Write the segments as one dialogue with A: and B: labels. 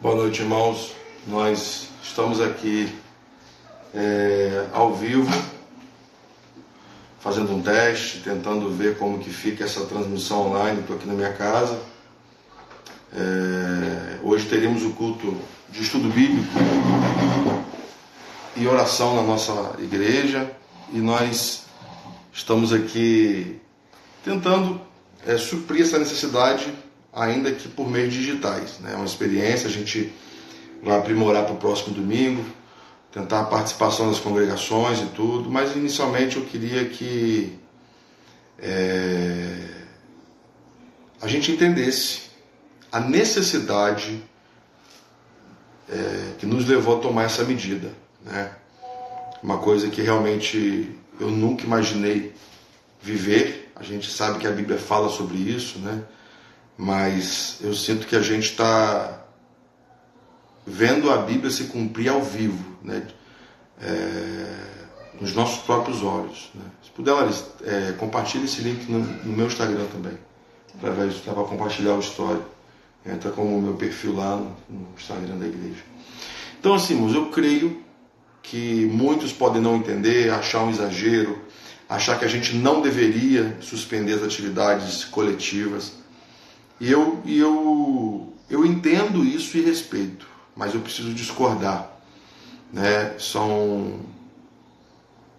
A: Boa noite, irmãos. Nós estamos aqui ao vivo, fazendo um teste, tentando ver como que fica essa transmissão online. Estou aqui na minha casa. Hoje teríamos o culto de estudo bíblico e oração na nossa igreja, e nós estamos aqui tentando suprir essa necessidade, ainda que por meios digitais, né? É uma experiência, a gente vai aprimorar para o próximo domingo, tentar a participação das congregações e tudo, mas inicialmente eu queria que a gente entendesse a necessidade que nos levou a tomar essa medida, né? Uma coisa que realmente eu nunca imaginei viver. A gente sabe que a Bíblia fala sobre isso, né? Mas eu sinto que a gente está vendo a Bíblia se cumprir ao vivo, né? Nos nossos próprios olhos, né? Se puder, Larissa, compartilhe esse link no meu Instagram também, para compartilhar o story. Entra como o meu perfil lá no Instagram da igreja. Então, assim, irmãos, eu creio que muitos podem não entender, achar um exagero, achar que a gente não deveria suspender as atividades coletivas. E eu entendo isso e respeito, mas eu preciso discordar, né? São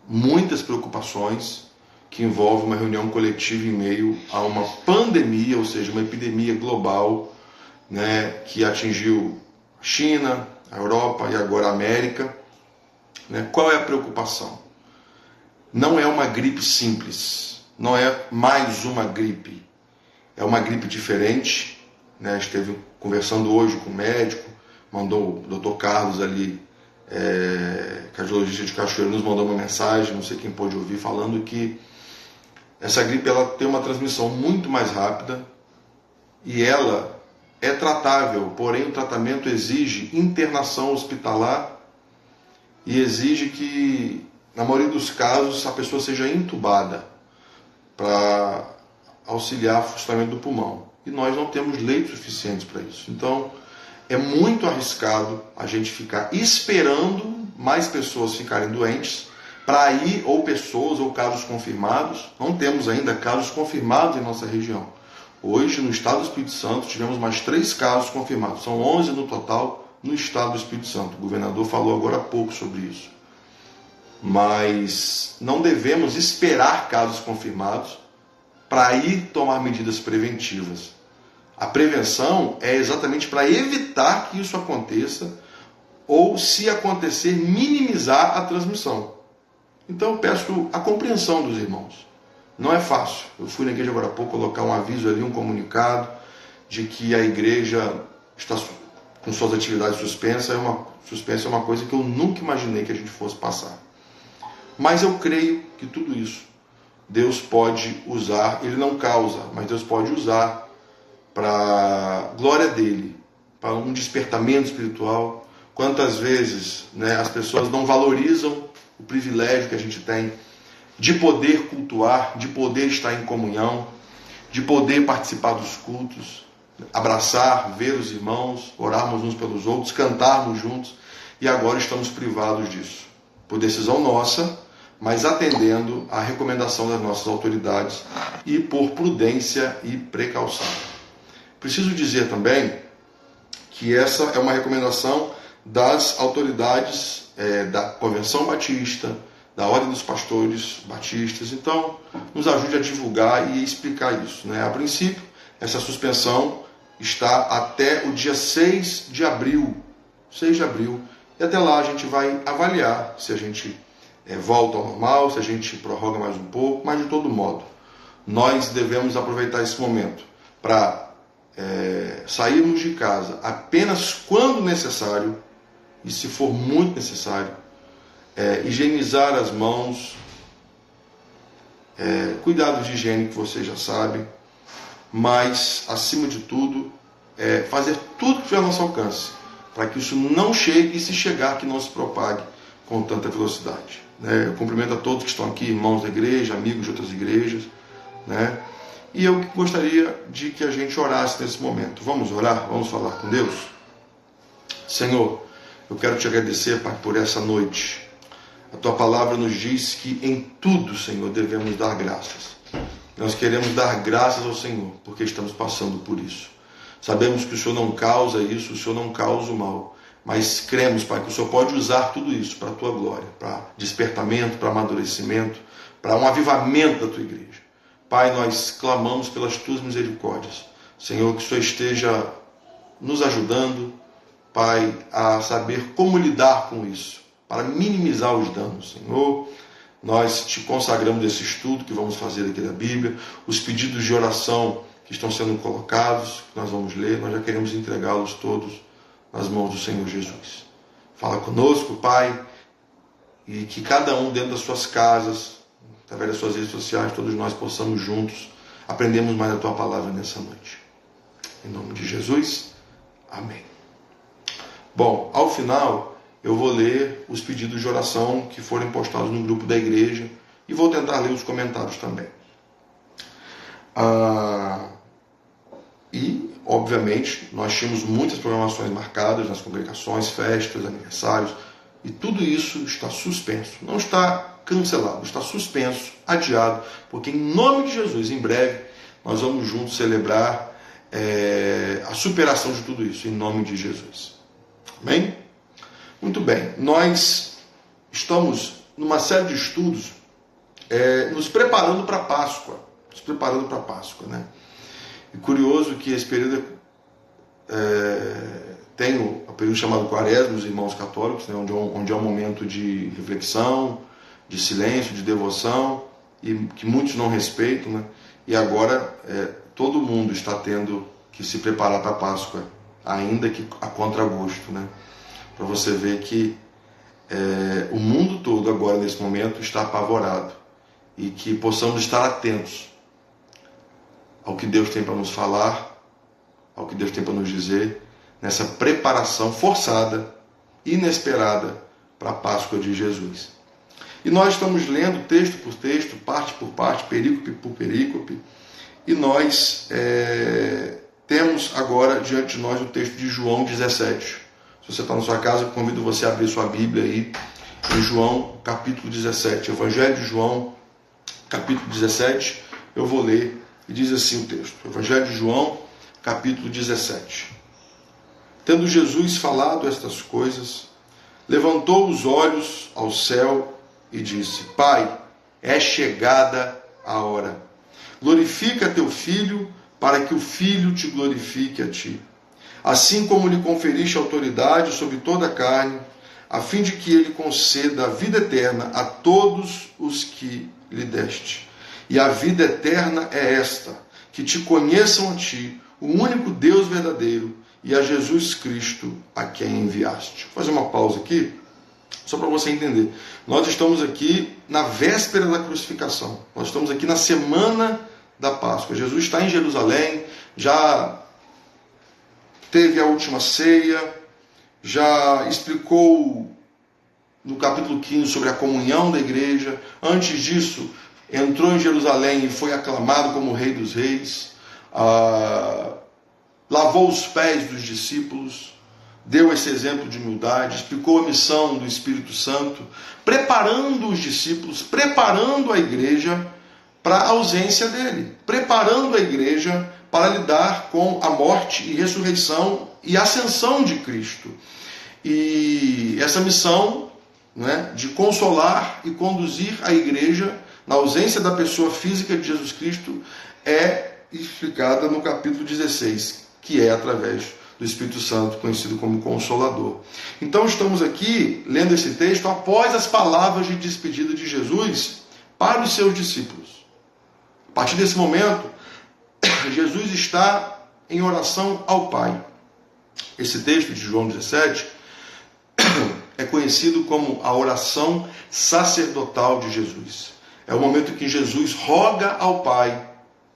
A: muitas preocupações que envolvem uma reunião coletiva em meio a uma pandemia, ou seja, uma epidemia global, né, que atingiu a China, a Europa e agora a América, né? Qual é a preocupação? Não é uma gripe simples, não é mais uma gripe. É uma gripe diferente, né? Esteve conversando hoje com o médico, mandou o Dr. Carlos ali, cardiologista de Cachoeiro, nos mandou uma mensagem, não sei quem pôde ouvir, falando que essa gripe ela tem uma transmissão muito mais rápida e ela é tratável, porém o tratamento exige internação hospitalar e exige que, na maioria dos casos, a pessoa seja entubada para auxiliar o funcionamento do pulmão. E nós não temos leitos suficientes para isso. Então, é muito arriscado a gente ficar esperando mais pessoas ficarem doentes para ir, ou pessoas, ou casos confirmados. Não temos ainda casos confirmados em nossa região. Hoje, no estado do Espírito Santo, tivemos mais 3 casos confirmados. São 11 no total no estado do Espírito Santo. O governador falou agora há pouco sobre isso. Mas não devemos esperar casos confirmados para ir tomar medidas preventivas. A prevenção é exatamente para evitar que isso aconteça, ou, se acontecer, minimizar a transmissão. Então eu peço a compreensão dos irmãos. Não é fácil. Eu fui na igreja agora há pouco colocar um aviso ali, um comunicado de que a igreja está com suas atividades suspensas. É uma coisa que eu nunca imaginei que a gente fosse passar. Mas eu creio que tudo isso Deus pode usar, Ele não causa, mas Deus pode usar para a glória dEle, para um despertamento espiritual. Quantas vezes, né, as pessoas não valorizam o privilégio que a gente tem de poder cultuar, de poder estar em comunhão, de poder participar dos cultos, abraçar, ver os irmãos, orarmos uns pelos outros, cantarmos juntos, e agora estamos privados disso, por decisão nossa, mas atendendo à recomendação das nossas autoridades e por prudência e precaução. Preciso dizer também que essa é uma recomendação das autoridades da Convenção Batista, da Ordem dos Pastores Batistas. Então, nos ajude a divulgar e explicar isso, né? A princípio, essa suspensão está até o dia 6 de abril. 6 de abril. E até lá a gente vai avaliar se a gente volta ao normal, se a gente prorroga mais um pouco, mas de todo modo, nós devemos aproveitar esse momento para sairmos de casa apenas quando necessário, e se for muito necessário, higienizar as mãos, cuidados de higiene que vocês já sabem, mas, acima de tudo, fazer tudo que estiver ao nosso alcance, para que isso não chegue, e se chegar, que não se propague com tanta velocidade. Eu cumprimento a todos que estão aqui, irmãos da igreja, amigos de outras igrejas, né? E eu gostaria de que a gente orasse nesse momento. Vamos orar? Vamos falar com Deus? Senhor, eu quero te agradecer, Pai, por essa noite. A tua palavra nos diz que em tudo, Senhor, devemos dar graças. Nós queremos dar graças ao Senhor, porque estamos passando por isso. Sabemos que o Senhor não causa isso, o Senhor não causa o mal, mas cremos, Pai, que o Senhor pode usar tudo isso para a tua glória, para despertamento, para amadurecimento, para um avivamento da tua igreja. Pai, nós clamamos pelas tuas misericórdias. Senhor, que o Senhor esteja nos ajudando, Pai, a saber como lidar com isso, para minimizar os danos. Senhor, nós te consagramos esse estudo que vamos fazer aqui da Bíblia, os pedidos de oração que estão sendo colocados, que nós vamos ler, nós já queremos entregá-los todos nas mãos do Senhor Jesus. Fala conosco, Pai, e que cada um dentro das suas casas, através das suas redes sociais, todos nós possamos juntos aprendermos mais a tua palavra nessa noite. Em nome de Jesus, amém. Bom, ao final eu vou ler os pedidos de oração que foram postados no grupo da igreja e vou tentar ler os comentários também. E, obviamente, nós tínhamos muitas programações marcadas nas congregações, festas, aniversários, e tudo isso está suspenso. Não está cancelado, está suspenso, adiado, porque em nome de Jesus, em breve, nós vamos juntos celebrar a superação de tudo isso, em nome de Jesus. Amém? Muito bem, nós estamos numa série de estudos nos preparando para a Páscoa. Né? E curioso que esse período tem o período chamado Quaresma, os irmãos católicos, né? onde é um momento de reflexão, de silêncio, de devoção, e que muitos não respeitam, né? E agora todo mundo está tendo que se preparar para a Páscoa, ainda que a contragosto, né? Para você ver que o mundo todo agora, nesse momento, está apavorado, e que possamos estar atentos ao que Deus tem para nos falar, ao que Deus tem para nos dizer, nessa preparação forçada, inesperada, para a Páscoa de Jesus. E nós estamos lendo texto por texto, parte por parte, perícope por perícope, e nós temos agora diante de nós o texto de João 17. Se você está na sua casa, eu convido você a abrir sua Bíblia aí, em João capítulo 17, Evangelho de João capítulo 17, eu vou ler. E diz assim o texto, Evangelho de João, capítulo 17. Tendo Jesus falado estas coisas, levantou os olhos ao céu e disse: Pai, é chegada a hora. Glorifica teu Filho, para que o Filho te glorifique a ti. Assim como lhe conferiste autoridade sobre toda a carne, a fim de que ele conceda a vida eterna a todos os que lhe deste. E a vida eterna é esta, que te conheçam a ti, o único Deus verdadeiro, e a Jesus Cristo, a quem enviaste. Vou fazer uma pausa aqui, só para você entender. Nós estamos aqui na véspera da crucificação. Nós estamos aqui na semana da Páscoa. Jesus está em Jerusalém, já teve a última ceia, já explicou no capítulo 15 sobre a comunhão da igreja. Antes disso, entrou em Jerusalém e foi aclamado como o Rei dos Reis, lavou os pés dos discípulos, deu esse exemplo de humildade, explicou a missão do Espírito Santo, preparando os discípulos, preparando a igreja para a ausência dele, preparando a igreja para lidar com a morte e ressurreição e ascensão de Cristo. E essa missão, né, de consolar e conduzir a igreja na ausência da pessoa física de Jesus Cristo, é explicada no capítulo 16, que é através do Espírito Santo, conhecido como Consolador. Então estamos aqui lendo esse texto após as palavras de despedida de Jesus para os seus discípulos. A partir desse momento, Jesus está em oração ao Pai. Esse texto de João 17 é conhecido como a oração sacerdotal de Jesus. É o momento em que Jesus roga ao Pai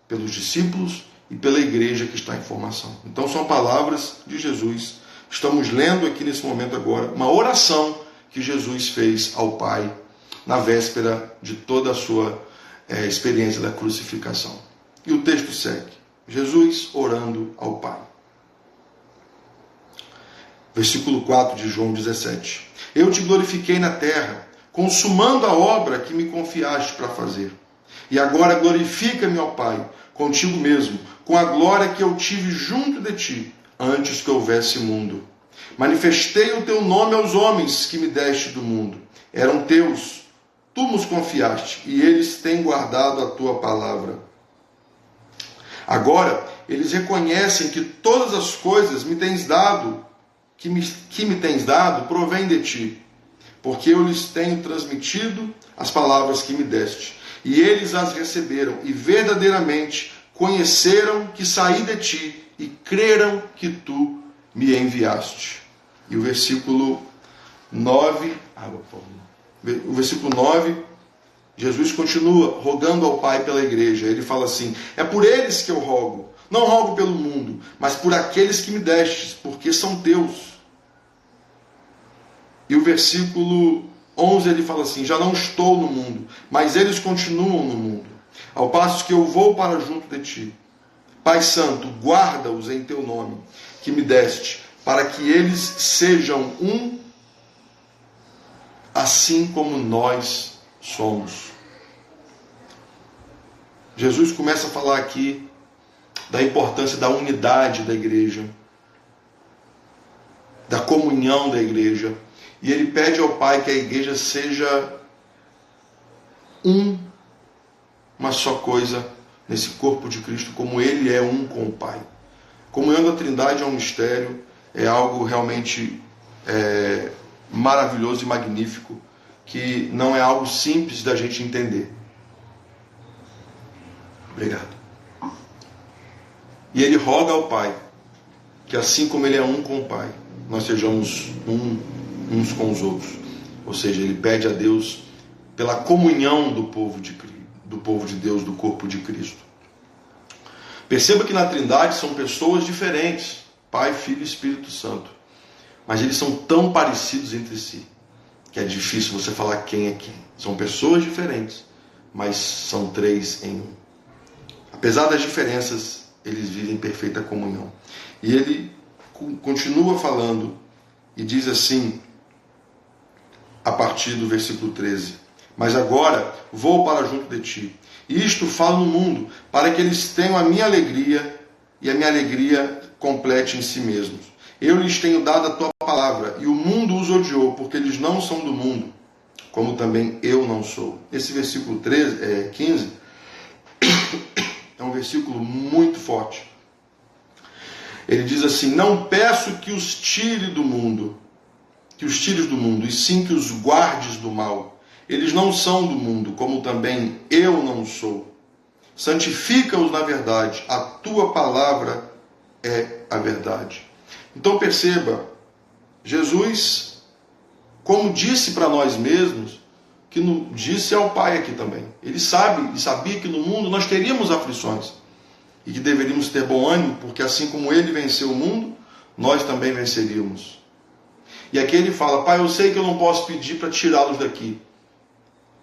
A: pelos discípulos e pela igreja que está em formação. Então são palavras de Jesus. Estamos lendo aqui nesse momento agora uma oração que Jesus fez ao Pai na véspera de toda a sua experiência da crucificação. E o texto segue. Jesus orando ao Pai. Versículo 4 de João 17. Eu te glorifiquei na terra, consumando a obra que me confiaste para fazer. E agora glorifica-me, ó Pai, contigo mesmo, com a glória que eu tive junto de ti, antes que houvesse mundo. Manifestei o teu nome aos homens que me deste do mundo. Eram teus, tu nos confiaste, e eles têm guardado a tua palavra. Agora, eles reconhecem que todas as coisas me tens dado, que me tens dado, provém de ti, porque eu lhes tenho transmitido as palavras que me deste, e eles as receberam, e verdadeiramente conheceram que saí de ti, e creram que tu me enviaste. E o versículo 9, o versículo 9, Jesus continua rogando ao Pai pela igreja. Ele fala assim: é por eles que eu rogo, não rogo pelo mundo, mas por aqueles que me destes, porque são teus. E o versículo 11 ele fala assim: já não estou no mundo, mas eles continuam no mundo, ao passo que eu vou para junto de ti. Pai Santo, guarda-os em teu nome, que me deste, para que eles sejam um, assim como nós somos. Jesus começa a falar aqui da importância da unidade da igreja, da comunhão da igreja. E ele pede ao Pai que a igreja seja uma só coisa nesse corpo de Cristo, como ele é um com o Pai. Comunhão da Trindade é um mistério, é algo realmente maravilhoso e magnífico, que não é algo simples da gente entender. Obrigado. E ele roga ao Pai que, assim como ele é um com o Pai, nós sejamos uns com os outros. Ou seja, ele pede a Deus pela comunhão do povo de Deus, do corpo de Cristo. Perceba que na Trindade são pessoas diferentes, Pai, Filho e Espírito Santo, mas eles são tão parecidos entre si que é difícil você falar quem é quem. São pessoas diferentes, mas são três em um. Apesar das diferenças, eles vivem em perfeita comunhão. E ele continua falando e diz assim, a partir do versículo 13: mas agora vou para junto de ti, e isto falo no mundo, para que eles tenham a minha alegria, e a minha alegria complete em si mesmos. Eu lhes tenho dado a tua palavra, e o mundo os odiou, porque eles não são do mundo, como também eu não sou. Esse versículo 15 é um versículo muito forte. Ele diz assim: não peço que os tires do mundo, e sim que os guardes do mal. Eles não são do mundo, como também eu não sou. Santifica-os na verdade, a tua palavra é a verdade. Então perceba, Jesus, como disse para nós mesmos, disse ao Pai aqui também. Ele sabe e sabia que no mundo nós teríamos aflições e que deveríamos ter bom ânimo, porque assim como ele venceu o mundo, nós também venceríamos. E aqui ele fala: Pai, eu sei que eu não posso pedir para tirá-los daqui,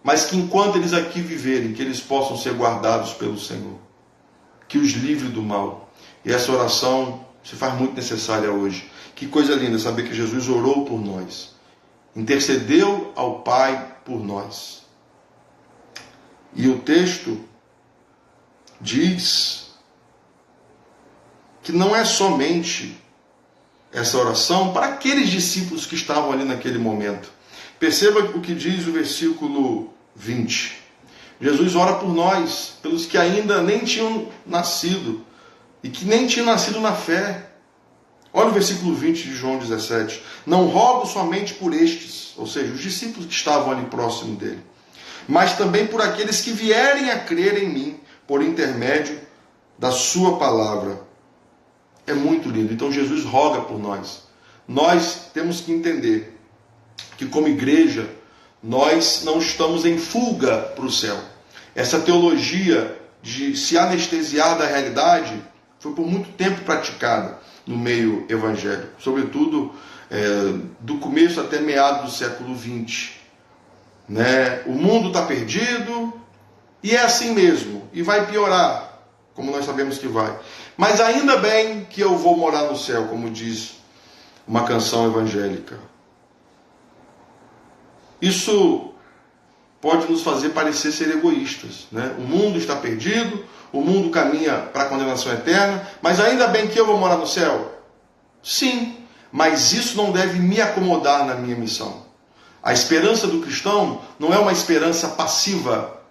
A: mas que enquanto eles aqui viverem, que eles possam ser guardados pelo Senhor, que os livre do mal. E essa oração se faz muito necessária hoje. Que coisa linda saber que Jesus orou por nós, intercedeu ao Pai por nós. E o texto diz que não é somente essa oração para aqueles discípulos que estavam ali naquele momento. Perceba o que diz o versículo 20. Jesus ora por nós, pelos que ainda nem tinham nascido e que nem tinham nascido na fé. Olha o versículo 20 de João 17. Não rogo somente por estes, ou seja, os discípulos que estavam ali próximo dele, mas também por aqueles que vierem a crer em mim, por intermédio da sua palavra. É muito lindo. Então Jesus roga por nós. Nós temos que entender que como igreja, nós não estamos em fuga para o céu. Essa teologia de se anestesiar da realidade foi por muito tempo praticada no meio evangélico, sobretudo do começo até meados do século XX. O mundo está perdido e é assim mesmo, e vai piorar, como nós sabemos que vai. Mas ainda bem que eu vou morar no céu, como diz uma canção evangélica. Isso pode nos fazer parecer ser egoístas, né? O mundo está perdido, o mundo caminha para a condenação eterna, mas ainda bem que eu vou morar no céu. Sim, mas isso não deve me acomodar na minha missão. A esperança do cristão não é uma esperança passiva,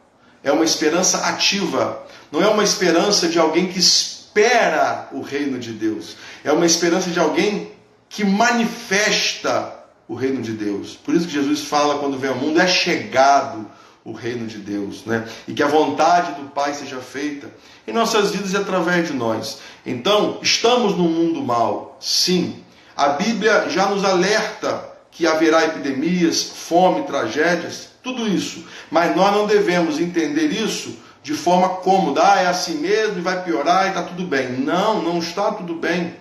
A: é uma esperança ativa. Não é uma esperança de alguém que espera o reino de Deus. É uma esperança de alguém que manifesta o reino de Deus. Por isso que Jesus fala, quando vem ao mundo, é chegado o reino de Deus, né? E que a vontade do Pai seja feita em nossas vidas e através de nós. Então, estamos num mundo mau, sim. A Bíblia já nos alerta que haverá epidemias, fome, tragédias, tudo isso. Mas nós não devemos entender isso de forma cômoda. É assim mesmo e vai piorar e está tudo bem. Não, não está tudo bem.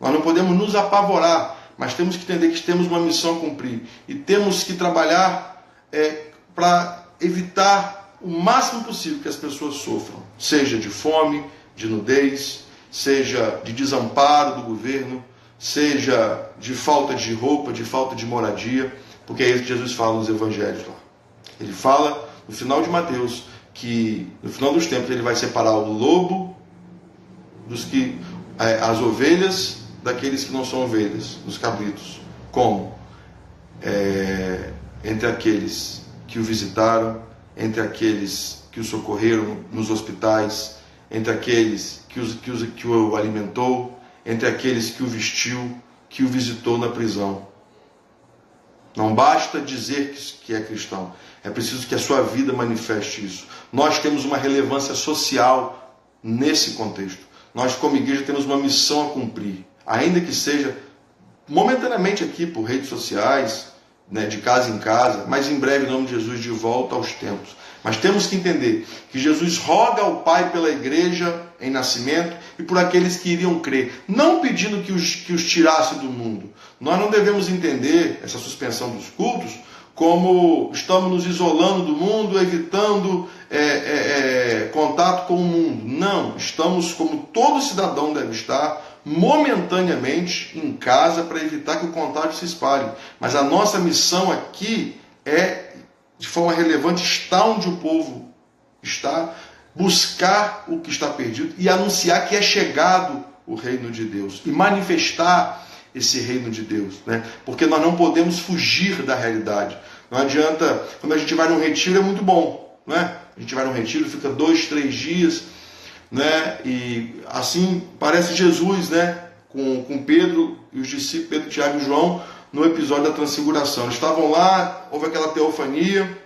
A: Nós não podemos nos apavorar, mas temos que entender que temos uma missão a cumprir. E temos que trabalhar para evitar o máximo possível que as pessoas sofram. Seja de fome, de nudez, seja de desamparo do governo, seja de falta de roupa, de falta de moradia, porque é isso que Jesus fala nos evangelhos lá. Ele fala no final de Mateus que no final dos tempos ele vai separar o lobo as ovelhas daqueles que não são ovelhas, dos cabritos. Como? Entre aqueles que o visitaram, entre aqueles que o socorreram nos hospitais, entre aqueles que o alimentou, entre aqueles que o vestiu, que o visitou na prisão. Não basta dizer que é cristão, é preciso que a sua vida manifeste isso. Nós temos uma relevância social nesse contexto. Nós, como igreja, temos uma missão a cumprir, ainda que seja momentaneamente aqui por redes sociais, né, de casa em casa, mas em breve, em nome de Jesus, de volta aos tempos. Mas temos que entender que Jesus roga ao Pai pela igreja em nascimento e por aqueles que iriam crer, não pedindo que os tirasse do mundo. Nós não devemos entender essa suspensão dos cultos como estamos nos isolando do mundo, evitando contato com o mundo. Não, estamos, como todo cidadão deve estar, momentaneamente em casa para evitar que o contágio se espalhe. Mas a nossa missão aqui é, de forma relevante, estar onde o povo está, buscar o que está perdido e anunciar que é chegado o reino de Deus e manifestar esse reino de Deus, né? Porque nós não podemos fugir da realidade. Não adianta, quando a gente vai num retiro é muito bom, né? A gente vai num retiro, fica 2, 3 dias, né? E assim parece Jesus, né? Com Pedro e os discípulos, Pedro, Tiago e João, no episódio da Transfiguração. Eles estavam lá, houve aquela teofania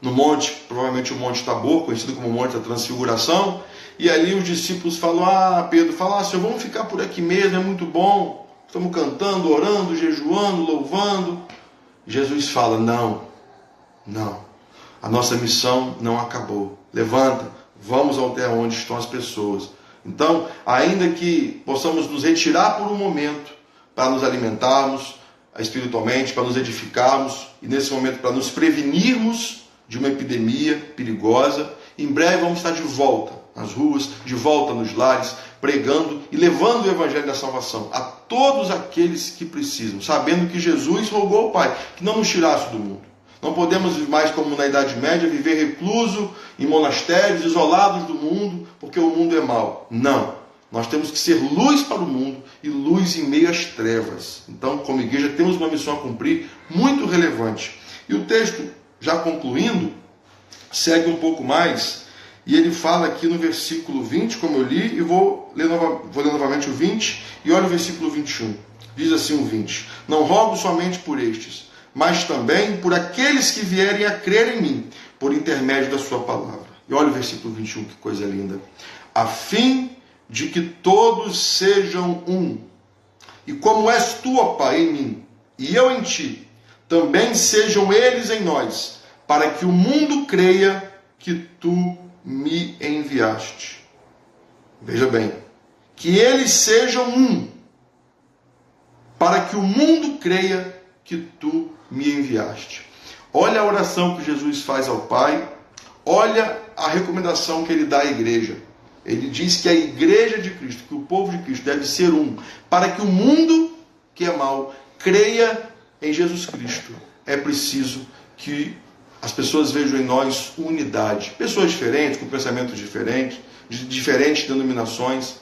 A: no monte, provavelmente o Monte Tabor, conhecido como Monte da Transfiguração, e ali os discípulos falam, Pedro fala, Senhor, vamos ficar por aqui mesmo, é muito bom, estamos cantando, orando, jejuando, louvando. Jesus fala, não, a nossa missão não acabou, levanta, vamos até onde estão as pessoas. Então, ainda que possamos nos retirar por um momento para nos alimentarmos espiritualmente, para nos edificarmos e nesse momento para nos prevenirmos de uma epidemia perigosa, em breve vamos estar de volta nas ruas, de volta nos lares, pregando e levando o Evangelho da salvação a todos aqueles que precisam, sabendo que Jesus rogou ao Pai que não nos tirasse do mundo. Não podemos mais, como na Idade Média, viver recluso em monastérios, isolados do mundo, porque o mundo é mau. Não. Nós temos que ser luz para o mundo e luz em meio às trevas. Então, como igreja, temos uma missão a cumprir muito relevante. E o texto, já concluindo, segue um pouco mais, e ele fala aqui no versículo 20, como eu li, e vou ler novamente o 20, e olha o versículo 21. Diz assim o 20, não rogo somente por estes, mas também por aqueles que vierem a crer em mim, por intermédio da sua palavra. E olha o versículo 21, que coisa linda. A fim de que todos sejam um. E como és tu, ó Pai, em mim, e eu em ti, também sejam eles em nós, para que o mundo creia que tu me enviaste. Veja bem, que eles sejam um, para que o mundo creia que tu me enviaste. Olha a oração que Jesus faz ao Pai, olha a recomendação que ele dá à igreja. Ele diz que a igreja de Cristo, que o povo de Cristo deve ser um, para que o mundo que é mal, creia em Jesus Cristo. É preciso que as pessoas vejam em nós unidade. Pessoas diferentes, com pensamentos diferentes, de diferentes denominações,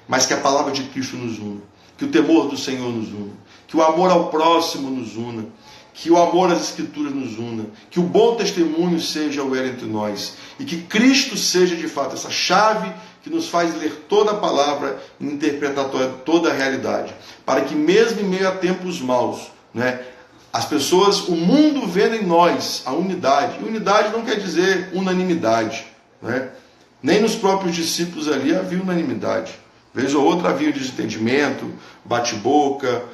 A: mas que a palavra de Cristo nos una, que o temor do Senhor nos una, que o amor ao próximo nos una, que o amor às Escrituras nos una, que o bom testemunho seja o elo entre nós, e que Cristo seja de fato essa chave que nos faz ler toda a palavra e interpretar toda a realidade, para que mesmo em meio a tempos maus, né, as pessoas, o mundo vendo em nós a unidade, e unidade não quer dizer unanimidade, né? Nem nos próprios discípulos ali havia unanimidade, vez ou outra havia desentendimento, bate-boca,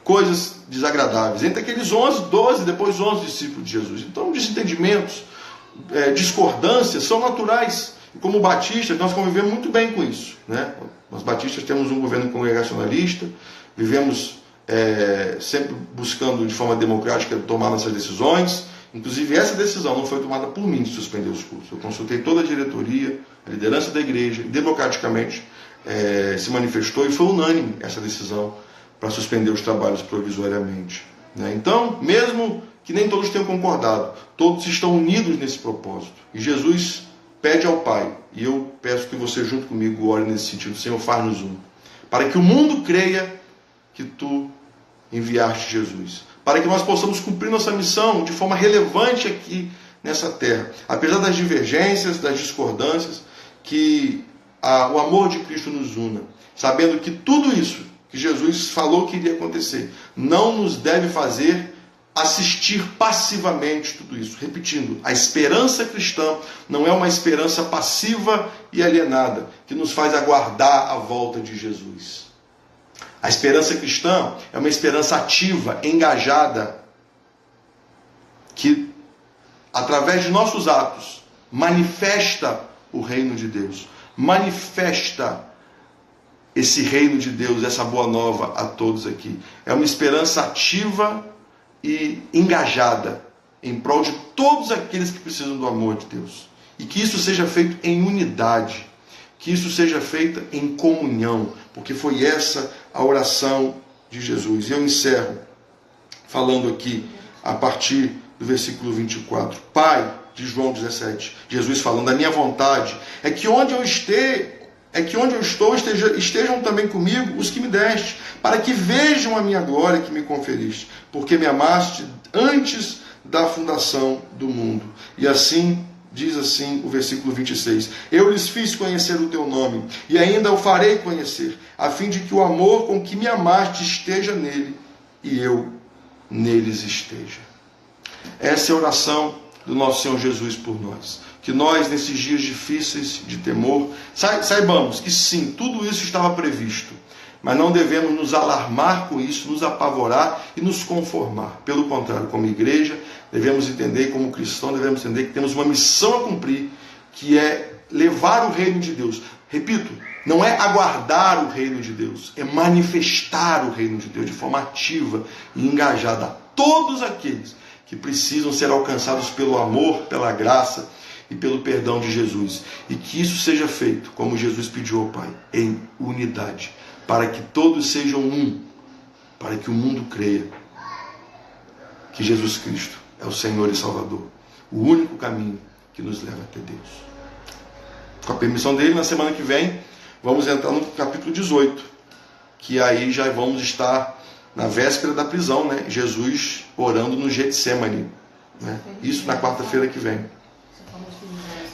A: coisas desagradáveis, entre aqueles 11, 12, depois 11 discípulos de Jesus. Então, desentendimentos, discordâncias são naturais. E como batistas, nós convivemos muito bem com isso, né? Nós batistas temos um governo congregacionalista, vivemos sempre buscando de forma democrática tomar nossas decisões. Inclusive, essa decisão não foi tomada por mim de suspender os cultos. Eu consultei toda a diretoria, a liderança da igreja, e democraticamente se manifestou, e foi unânime essa decisão para suspender os trabalhos provisoriamente, né? Então, mesmo que nem todos tenham concordado, todos estão unidos nesse propósito. E Jesus pede ao Pai, e eu peço que você junto comigo ore nesse sentido: Senhor, faz-nos um, para que o mundo creia que Tu enviaste Jesus, para que nós possamos cumprir nossa missão de forma relevante aqui nessa terra, apesar das divergências, das discordâncias, que o amor de Cristo nos una, sabendo que tudo isso que Jesus falou que iria acontecer não nos deve fazer assistir passivamente tudo isso. Repetindo, a esperança cristã não é uma esperança passiva e alienada, que nos faz aguardar a volta de Jesus. A esperança cristã é uma esperança ativa, engajada, que, através de nossos atos, manifesta o reino de Deus, manifesta esse reino de Deus, essa boa nova a todos aqui. É uma esperança ativa e engajada em prol de todos aqueles que precisam do amor de Deus. E que isso seja feito em unidade, que isso seja feito em comunhão, porque foi essa a oração de Jesus. E eu encerro falando aqui a partir do versículo 24. Pai, de João 17, Jesus falando: a minha vontade é que onde eu estou estejam também comigo os que me deste, para que vejam a minha glória que me conferiste, porque me amaste antes da fundação do mundo. E assim, diz assim o versículo 26, eu lhes fiz conhecer o teu nome, e ainda o farei conhecer, a fim de que o amor com que me amaste esteja nele, e eu neles esteja. Essa é a oração do nosso Senhor Jesus por nós. Que nós, nesses dias difíceis de temor, saibamos que sim, tudo isso estava previsto, mas não devemos nos alarmar com isso, nos apavorar e nos conformar. Pelo contrário, como igreja, devemos entender, como cristão, devemos entender que temos uma missão a cumprir, que é levar o reino de Deus. Repito, não é aguardar o reino de Deus, é manifestar o reino de Deus de forma ativa e engajada a todos aqueles que precisam ser alcançados pelo amor, pela graça e pelo perdão de Jesus. E que isso seja feito, como Jesus pediu ao Pai, em unidade, para que todos sejam um, para que o mundo creia que Jesus Cristo é o Senhor e Salvador, o único caminho que nos leva até Deus. Com a permissão dele, na semana que vem, vamos entrar no capítulo 18, que aí já vamos estar na véspera da prisão, né? Jesus orando no Getsemane, né? Isso na quarta-feira que vem.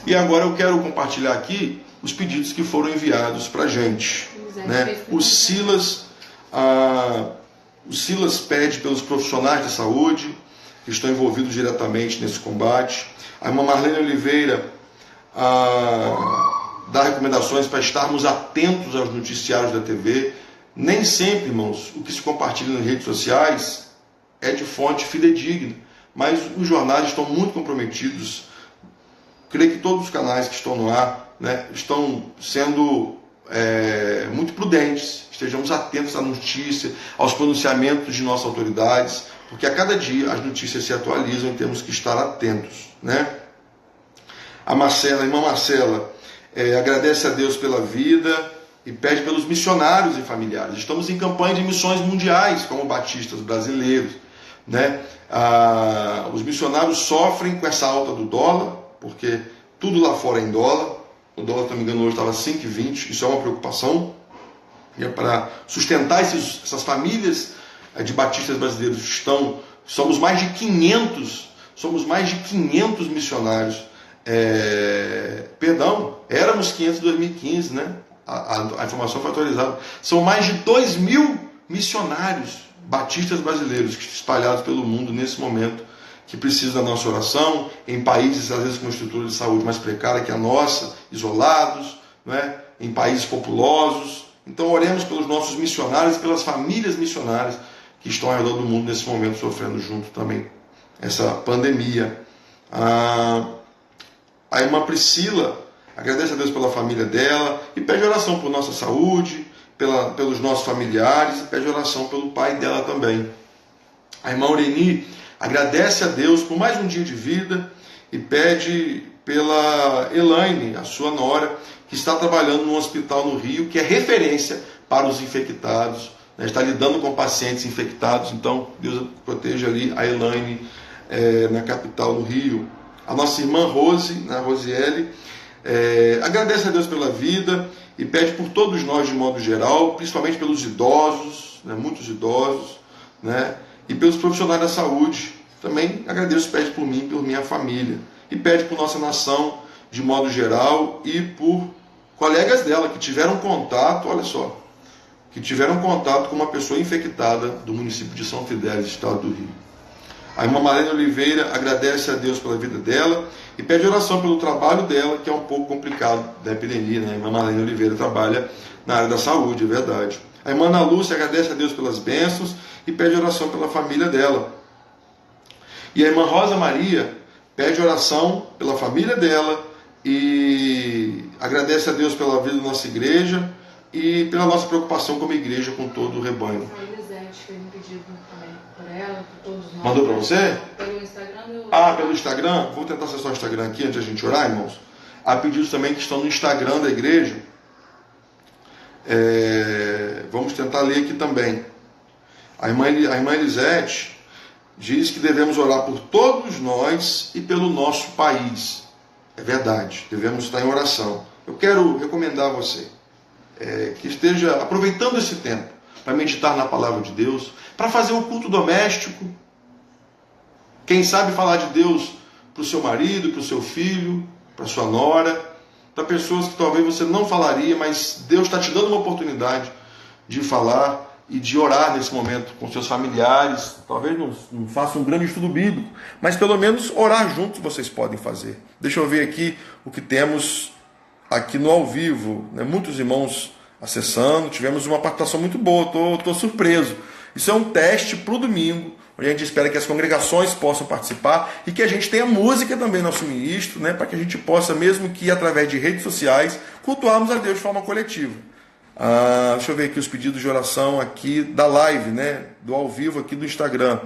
A: E agora eu quero compartilhar aqui os pedidos que foram enviados para a gente, né? O Silas pede pelos profissionais de saúde que estão envolvidos diretamente nesse combate. A irmã Marlene Oliveira dá recomendações para estarmos atentos aos noticiários da TV. Nem sempre, irmãos, o que se compartilha nas redes sociais é de fonte fidedigna, mas os jornais estão muito comprometidos. Creio que todos os canais que estão no ar, né, estão sendo muito prudentes. Estejamos atentos à notícia, aos pronunciamentos de nossas autoridades, porque a cada dia as notícias se atualizam e temos que estar atentos, né? A irmã Marcela, agradece a Deus pela vida e pede pelos missionários e familiares. Estamos em campanha de missões mundiais, como batistas brasileiros, né? Os missionários sofrem com essa alta do dólar, porque tudo lá fora é em dólar. O dólar, se não me engano, hoje estava 5,20. Isso é uma preocupação. E é para sustentar essas famílias de batistas brasileiros. Somos mais de 500 missionários. Éramos 500 em 2015, né? A informação foi atualizada. São mais de 2.000 missionários batistas brasileiros espalhados pelo mundo nesse momento, que precisam da nossa oração, em países, às vezes, com uma estrutura de saúde mais precária que a nossa, isolados, né? Em países populosos. Então, oremos pelos nossos missionários e pelas famílias missionárias que estão ao redor do mundo nesse momento, sofrendo junto também essa pandemia. A irmã Priscila agradece a Deus pela família dela e pede oração por nossa saúde, pelos nossos familiares, e pede oração pelo pai dela também. A irmã Aureni agradece a Deus por mais um dia de vida e pede pela Elaine, a sua nora, que está trabalhando num hospital no Rio, que é referência para os infectados, né? Está lidando com pacientes infectados. Então, Deus proteja ali a Elaine, na capital do Rio. A nossa irmã Rosiele, agradece a Deus pela vida e pede por todos nós de modo geral, principalmente pelos idosos, né, muitos idosos, né, e pelos profissionais da saúde. Também agradeço, pede por mim e por minha família. E pede por nossa nação de modo geral e por colegas dela que tiveram contato, olha só, que tiveram contato com uma pessoa infectada do município de São Fidélis, estado do Rio. A irmã Marlene Oliveira agradece a Deus pela vida dela e pede oração pelo trabalho dela, que é um pouco complicado da epidemia, né? A irmã Marlene Oliveira trabalha na área da saúde, é verdade. A irmã Ana Lúcia agradece a Deus pelas bênçãos e pede oração pela família dela. E a irmã Rosa Maria pede oração pela família dela e agradece a Deus pela vida da nossa igreja e pela nossa preocupação como igreja com todo o rebanho.
B: A Elisete fez um pedido também por ela, por todos nós.
A: Mandou para você?
B: Pelo Instagram.
A: Pelo Instagram? Vou tentar acessar o Instagram aqui antes de a gente orar, irmãos. Há pedidos também que estão no Instagram da igreja. Vamos tentar ler aqui também. A irmã Elisete diz que devemos orar por todos nós e pelo nosso país. É verdade, devemos estar em oração. Eu quero recomendar a você que esteja aproveitando esse tempo para meditar na palavra de Deus, para fazer um culto doméstico. Quem sabe falar de Deus para o seu marido, para o seu filho, para a sua nora, para pessoas que talvez você não falaria, mas Deus está te dando uma oportunidade de falar e de orar nesse momento com seus familiares. Talvez não faça um grande estudo bíblico, mas pelo menos orar juntos vocês podem fazer. Deixa eu ver aqui o que temos aqui no ao vivo, né? Muitos irmãos acessando, tivemos uma participação muito boa, estou surpreso. Isso é um teste para o domingo, onde a gente espera que as congregações possam participar e que a gente tenha música também no nosso ministro, né? Para que a gente possa, mesmo que através de redes sociais, cultuarmos a Deus de forma coletiva. Deixa eu ver aqui os pedidos de oração aqui da live, né? Do ao vivo aqui do Instagram.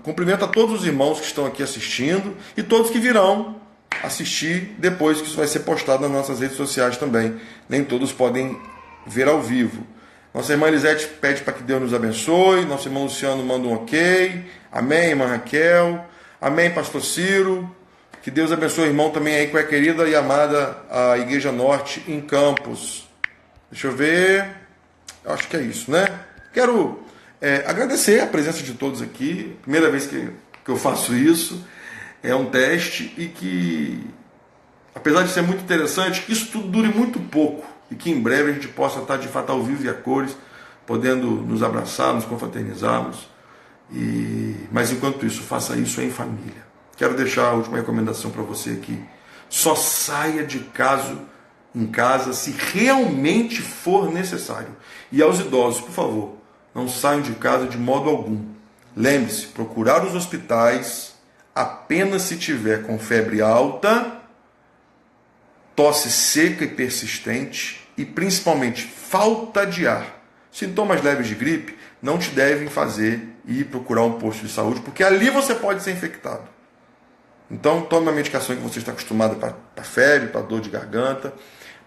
A: Cumprimento a todos os irmãos que estão aqui assistindo e todos que virão assistir depois que isso vai ser postado nas nossas redes sociais também. Nem todos podem ver ao vivo. Nossa irmã Elisete pede para que Deus nos abençoe. Nosso irmão Luciano manda um ok. Amém, irmã Raquel. Amém, pastor Ciro. Que Deus abençoe o irmão também aí com a querida e amada a Igreja Norte em Campos. Deixa eu ver. Acho que é isso, né? Quero agradecer a presença de todos aqui. Primeira vez que eu faço isso. É um teste e que, apesar de ser muito interessante, que isso tudo dure muito pouco e que em breve a gente possa estar de fato ao vivo e a cores, podendo nos abraçar, nos confraternizarmos. Mas enquanto isso, faça isso em família. Quero deixar a última recomendação para você aqui. Só saia de casa em casa se realmente for necessário. E aos idosos, por favor, não saiam de casa de modo algum. Lembre-se, procurar os hospitais apenas se tiver com febre alta, tosse seca e persistente e principalmente falta de ar. Sintomas leves de gripe não te devem fazer ir procurar um posto de saúde, porque ali você pode ser infectado. Então tome uma medicação que você está acostumado para febre, para dor de garganta,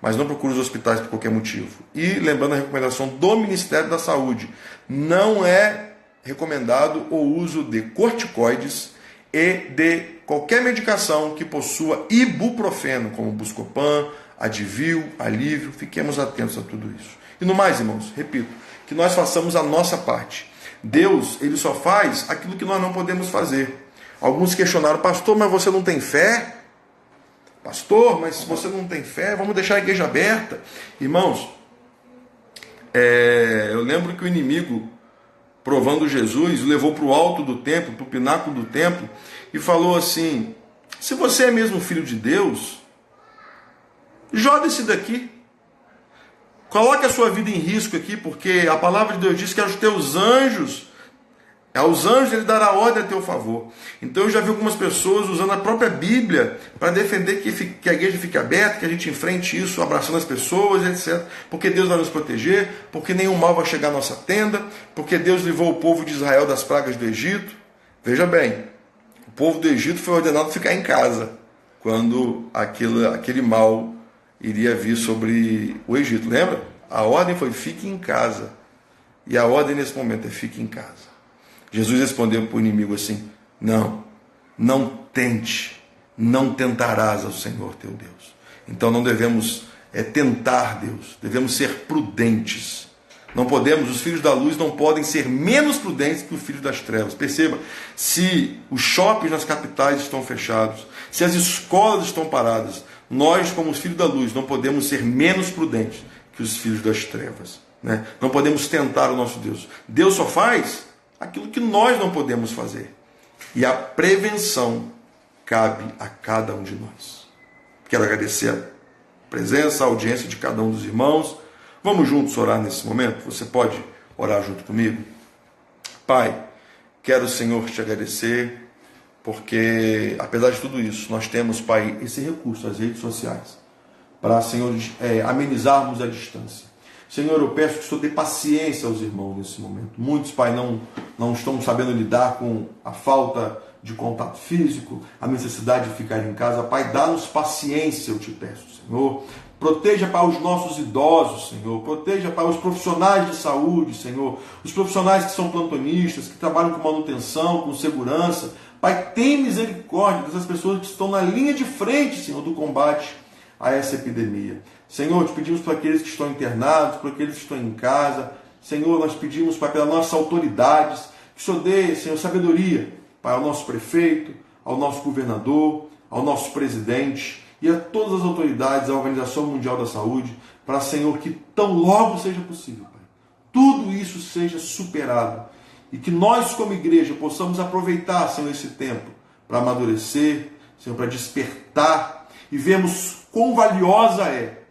A: mas não procure os hospitais por qualquer motivo. E lembrando a recomendação do Ministério da Saúde, não é recomendado o uso de corticoides e de qualquer medicação que possua ibuprofeno, como Buscopan, Advil, Alívio. Fiquemos atentos a tudo isso. E no mais, irmãos, repito, que nós façamos a nossa parte. Deus, ele só faz aquilo que nós não podemos fazer. Alguns questionaram: pastor, mas você não tem fé? Pastor, mas se você não tem fé, vamos deixar a igreja aberta? Irmãos, eu lembro que o inimigo, provando Jesus, o levou para o alto do templo, para o pináculo do templo, e falou assim: se você é mesmo filho de Deus, jogue-se daqui. Coloque a sua vida em risco aqui, porque a palavra de Deus diz que aos teus anjos, aos anjos ele dará ordem a teu favor. Então eu já vi algumas pessoas usando a própria Bíblia para defender que a igreja fique aberta, que a gente enfrente isso, abraçando as pessoas, etc. Porque Deus vai nos proteger, porque nenhum mal vai chegar à nossa tenda, porque Deus livrou o povo de Israel das pragas do Egito. Veja bem, o povo do Egito foi ordenado a ficar em casa quando aquele mal iria vir sobre o Egito. Lembra? A ordem foi: fique em casa. E a ordem nesse momento é: fique em casa. Jesus respondeu para o inimigo assim: não tente, não tentarás ao Senhor teu Deus. Então não devemos tentar Deus, devemos ser prudentes. Não podemos, os filhos da luz não podem ser menos prudentes que os filhos das trevas. Perceba, se os shoppings nas capitais estão fechados, se as escolas estão paradas, nós, como os filhos da luz, não podemos ser menos prudentes que os filhos das trevas, né? Não podemos tentar o nosso Deus. Deus só faz aquilo que nós não podemos fazer. E a prevenção cabe a cada um de nós. Quero agradecer a presença, a audiência de cada um dos irmãos. Vamos juntos orar nesse momento? Você pode orar junto comigo? Pai, quero, Senhor, te agradecer, porque, apesar de tudo isso, nós temos, Pai, esse recurso, as redes sociais, para, Senhor, amenizarmos a distância. Senhor, eu peço que o Senhor dê paciência aos irmãos nesse momento. Muitos, Pai, não estão sabendo lidar com a falta de contato físico, a necessidade de ficar em casa. Pai, dá-nos paciência, eu te peço, Senhor. Proteja, Pai, os nossos idosos, Senhor. Proteja, Pai, os profissionais de saúde, Senhor. Os profissionais que são plantonistas, que trabalham com manutenção, com segurança. Pai, tem misericórdia dessas pessoas que estão na linha de frente, Senhor, do combate a essa epidemia. Senhor, te pedimos para aqueles que estão internados, para aqueles que estão em casa. Senhor, nós pedimos, Pai, pelas nossas autoridades, que o Senhor dê, Senhor, sabedoria, Pai, ao nosso prefeito, ao nosso governador, ao nosso presidente e a todas as autoridades, à Organização Mundial da Saúde, para, Senhor, que tão logo seja possível, Pai, tudo isso seja superado e que nós, como igreja, possamos aproveitar, Senhor, esse tempo para amadurecer, Senhor, para despertar e vermos quão valiosa é,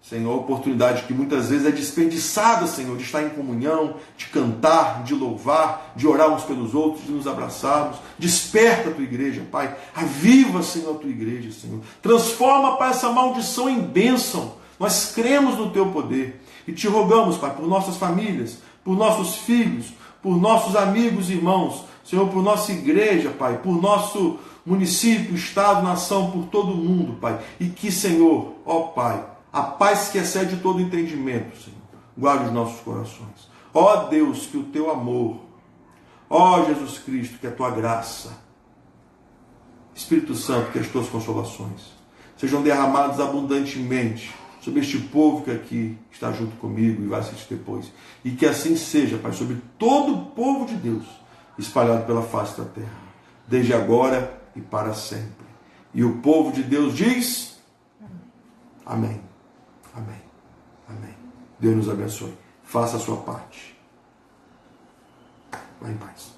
A: Senhor, a oportunidade que muitas vezes é desperdiçada, Senhor, de estar em comunhão, de cantar, de louvar, de orar uns pelos outros, de nos abraçarmos. Desperta a tua igreja, Pai. Aviva, Senhor, a tua igreja, Senhor. Transforma, Pai, essa maldição em bênção. Nós cremos no teu poder e te rogamos, Pai, por nossas famílias, por nossos filhos, por nossos amigos e irmãos, Senhor, por nossa igreja, Pai, por nosso município, estado, nação, por todo o mundo, Pai. E que, Senhor, ó Pai, a paz que excede todo entendimento, Senhor, guarde os nossos corações. Ó Deus, que o teu amor, ó Jesus Cristo, que a tua graça, Espírito Santo, que as tuas consolações sejam derramadas abundantemente sobre este povo que aqui está junto comigo e vai assistir depois. E que assim seja, Pai, sobre todo o povo de Deus espalhado pela face da terra, desde agora e para sempre. E o povo de Deus diz: amém. Amém. Amém. Deus nos abençoe. Faça a sua parte. Vá em paz.